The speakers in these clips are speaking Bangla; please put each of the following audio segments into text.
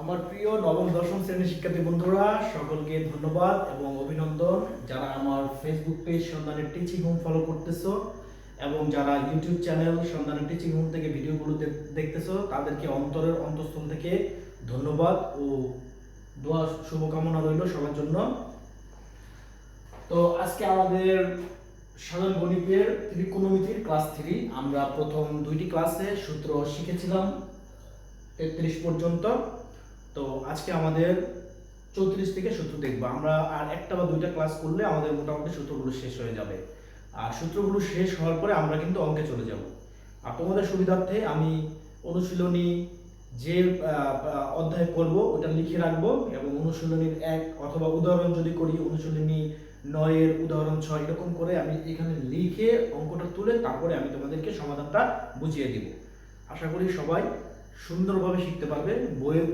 আমার প্রিয় নবম দশম শ্রেণীর শিক্ষার্থী বন্ধুরা, সকলকে ধন্যবাদ এবং অভিনন্দন। যারা আমার ফেসবুক পেজ সন্ধানের টিচিং হোম ফলো করতেছো এবং যারা ইউটিউব চ্যানেল সন্ধানের টিচিং হোম থেকে ভিডিওগুলো দেখতেছো, তাদেরকে অন্তরের অন্তঃস্থল থেকে ধন্যবাদ ও দোয়া শুভকামনা রইল সবার জন্য। তো আজকে আমাদের সাধারণ গণিতের ত্রিকোণমিতির ক্লাস 3। আমরা প্রথম দুইটি ক্লাসে সূত্র শিখেছিলাম 33 পর্যন্ত। তো আজকে আমাদের 34 থেকে সূত্র দেখবো আমরা। আর একটা বা দুইটা ক্লাস করলে আমাদের মোটামুটি সূত্রগুলো শেষ হয়ে যাবে। আর সূত্রগুলো শেষ হওয়ার পরে আমরা কিন্তু অঙ্কে চলে যাব। আর তোমাদের সুবিধার্থে আমি অনুশীলনী যে অধ্যায় করব ওটা লিখে রাখবো, এবং অনুশীলনীর 1 অথবা উদাহরণ যদি করি অনুশীলনী 9 এর উদাহরণ 6 এরকম করে আমি এখানে লিখে অঙ্কটা তুলে তারপরে আমি তোমাদেরকে সমাধানটা বুঝিয়ে দিব। আশা করি সবাই সুন্দরভাবে শিখতে পারবে।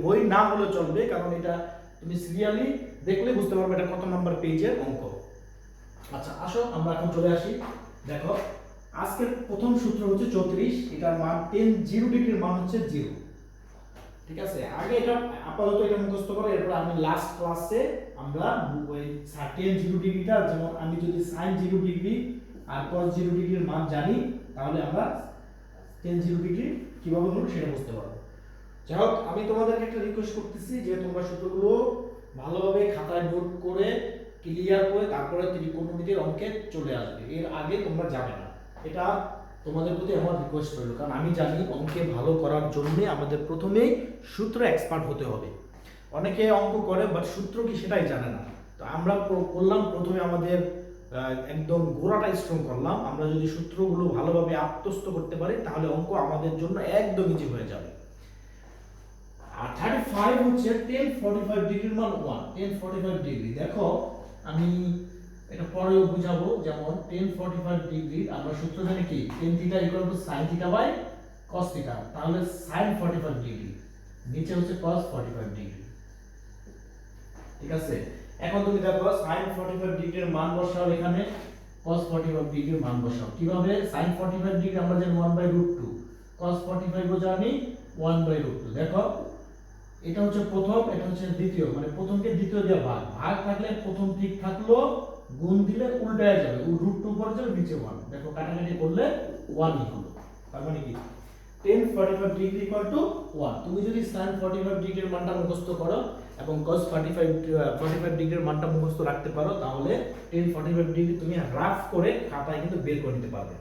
বই না হলে চলবে, কারণ এটা তুমি সিরিয়ালি দেখলে বুঝতে পারবে এটা কত নাম্বার পেজের অঙ্ক। আচ্ছা, আসো আমরা এখন চলে আসি। দেখো, আজকের প্রথম সূত্র হচ্ছে 34। এটার মান 10 0 ডিগ্রির মান হচ্ছে 0। ঠিক আছে, আগে এটা আপাতত এটা মুখস্থ করো, এরপর আমি লাস্ট ক্লাসে আমরা ওই 10 0 ডিগ্রিটা, যেমন আমি যদি sin 0 ডিগ্রি আর cos 0 ডিগ্রির মান জানি, তাহলে আমরা 10 0 ডিগ্রি কিভাবে হলো সেটা বুঝতে পারবো। যাই হোক, আমি তোমাদেরকে একটা রিকোয়েস্ট করতেছি যে তোমরা সূত্রগুলো ভালোভাবে খাতায় নোট করে ক্লিয়ার করে তারপরে ত্রিকোণমিতির অঙ্কে চলে আসবে। এর আগে তোমরা যাবে না, এটা তোমাদের প্রতি আমার রিকোয়েস্ট রইল। কারণ আমি জানি অঙ্কে ভালো করার জন্য আমাদের প্রথমেই সূত্র এক্সপার্ট হতে হবে। অনেকে অঙ্ক করে বাট সূত্র কি সেটাই জানে না। তো আমরা করলাম প্রথমে আমাদের একদম গোড়াটা স্ট্রং করলাম। আমরা যদি সূত্রগুলো ভালোভাবে আত্মস্থ করতে পারি তাহলে অঙ্ক আমাদের জন্য একদম ইজি হয়ে যাবে। আর 35 হচ্ছে 10 45 ডিগ্রির মান 1। 10 45 ডিগ্রি, দেখো আমি এটা পরেও বুঝাবো। যেমন 10 45 ডিগ্রি আমরা সূত্র জানি কি, tan θ = sin θ / cos θ। তাহলে sin 45 ডিগ্রি নিচে হচ্ছে cos 45 ডিগ্রি। ঠিক আছে, এখন তুমি দেখো sin 45 ডিগ্রির মান বসাও, এখানে cos 45 ডিগ্রির মান বসাও। কিভাবে? sin 45 ডিগ্রি আমরা জানি 1/√2, cos 45 ও জানি 1/√2। দেখো, এটা হচ্ছে প্রথম, এটা হচ্ছে দ্বিতীয়, মানে প্রথমকে দ্বিতীয় দিয়ে ভাগ থাকলে প্রথম ঠিক থাকলো, গুণ দিলে উল্টায় যাবে, √2 উপরে যাবে, নিচে 1। দেখো কাটাকাটি করলে 1 ই হলো। তার মানে কি 10 45 ডিগ্রি = 1। তুমি যদি sin 45 ডিগ্রির মানটা মুখস্থ করো এবং cos 45 ডিগ্রির মানটা মুখস্থ রাখতে পারো, তাহলে 10 45 ডিগ্রি তুমি রাফ করে খাতায় কিন্তু বের করে নিতে পারবে।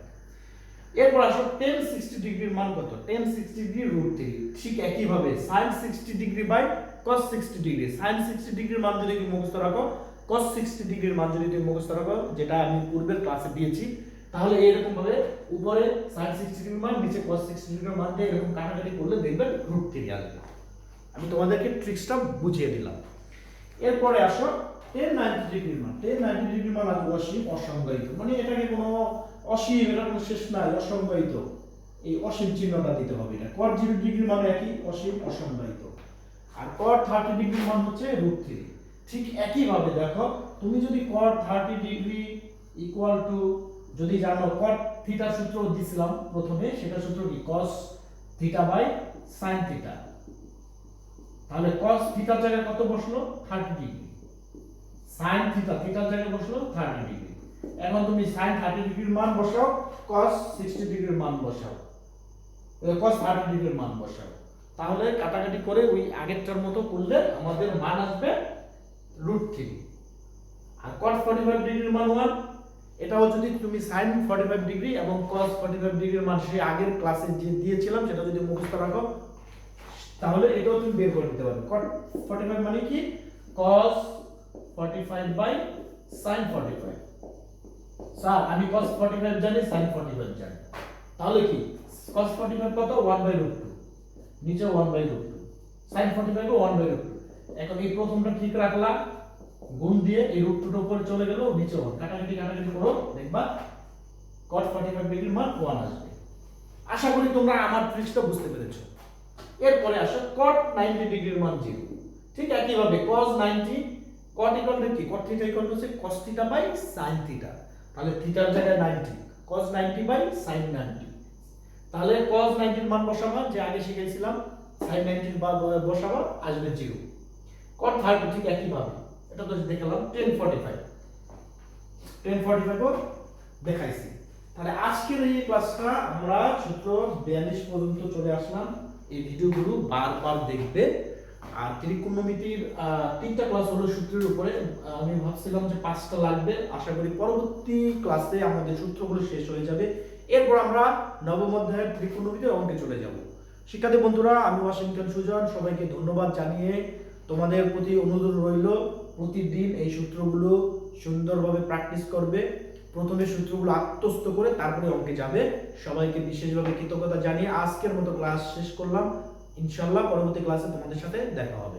এরপর আসো tan 60 ডিগ্রির মান কত? tan 60 degree √3। ঠিক একই ভাবে sin 60 ডিগ্রি বাই cos 60 ডিগ্রি। sin 60 ডিগ্রির মান যদি তুমি মুখস্থ রাখো, cos 60 ডিগ্রির মান যদি তুমি মুখস্থ রাখো, যেটা আমি পূর্বের ক্লাসে দিয়েছি, তাহলে এরকম ভাবে উপরে sin 60 ডিগ্রির মান, নিচে cos 60 ডিগ্রির মান দিয়ে এরকম কাটাকাটি করলে দেখবে √3 আসবে। আমি তোমাদেরকে ট্রিক্সটা বুঝিয়ে দিলাম। এরপরে আসো tan 90 ডিগ্রির মান। tan 90 ডিগ্রির মান আছে অসীম, অসংজ্ঞায়িত। মানে এটাকে কোনো অসীম, এটা কোনো শেষ নাই, অসংজ্ঞায়িত। এই অসীম চিহ্নটা দিতে হবে। এটা cot 0 ডিগ্রির মান একই, অসীম, অসংজ্ঞায়িত। আর cot 30 ডিগ্রির মান হচ্ছে √3। ঠিক একই ভাবে দেখো, তুমি যদি cot 30 ডিগ্রি = যদি জানো cot থিটা সূত্র দিছিলাম প্রথমে, সেটা সূত্র কি, cos θ / sin θ। তাহলে cos থিটার জায়গায় কত বসলো? 30 ডিগ্রি। sin থিটার জায়গায় বসলো 30 ডিগ্রি। এখন তুমি sin 30 ডিগ্রির মান বসাও, cos 60 ডিগ্রির মান বসাও, cos 30 ডিগ্রির মান বসাও। তাহলে কাটাকাটি করে ওই আগেরটার মতো করলে আমাদের মান আসবে √3। আর cos 45 ডিগ্রির মান 1। এটাও যদি তুমি sin 45 ডিগ্রি এবং cos 45 ডিগ্রির মান সেই আগের ক্লাসে যে দিয়েছিলাম সেটা যদি মুখস্থ রাখো, তাহলে এটাও তুমি বের করে দিতে পারবে। cos 45 মানে কি, cos 45 বাই sin 45। স্যার আমি cos 45 জানি, sin 45 জানি, তাহলে কি cos 45 কত? 1/√2, নিচে 1/√2, sin 45 ও 1/√2। এখন এই প্রথমটা ঠিক রাখলা, গুণ দিয়ে এই √2 উপরে চলে গেল, নিচে 1। কাটাকাটি করো, দেখবা cos 45 ডিগ্রির মান 1 আসবে। আশা করি তোমরা আমার ট্রিক্সটা বুঝতে পেরেছো। এরপরে আসো cot 90 ডিগ্রির মান 0। ঠিক একই ভাবে cos 90, cot = কি, cot θ = cos θ / sin θ। তাহলে থিটার জায়গায় 90, cos 90 / sin 90। তাহলে cos 90 এর মান বসাবো যে আগে শিখেছিলাম, sin 90 বা বসাবো আসবে 0 cot 30 ঠিক একই ভাবে এটা তো দেখালাম 1045 ও দেখাইছি। তাহলে আজকের এই ক্লাসটা আমরা সূত্র 42 পর্যন্ত চলে আসলাম। এই ভিডিওগুলো বারবার দেখবে। আর ত্রিকোণমিতির তিনটা ক্লাস হলো সূত্রের উপরে, আমি ভাবছিলাম যে 5টা লাগবে, আশা করি পরবর্তী ক্লাসে আমাদের সূত্রগুলো শেষ হয়ে যাবে, এরপর আমরা নবম অধ্যায়ের ত্রিকোণমিতির অঙ্কে চলে যাব। শিক্ষার্থী বন্ধুরা, আমি ওয়াশিংটন সুজন, সবাইকে ধন্যবাদ জানিয়ে তোমাদের প্রতি অনুরোধ রইল প্রতিদিন এই সূত্রগুলো সুন্দরভাবে প্র্যাকটিস করবে। প্রথমে সূত্রগুলো আত্মস্থ করে তারপরে অঙ্কে যাবে। সবাইকে বিশেষভাবে কৃতজ্ঞতা জানিয়ে আজকের মতো ক্লাস শেষ করলাম। ইনশাআল্লাহ পরবর্তী ক্লাসে তোমাদের সাথে দেখা হবে।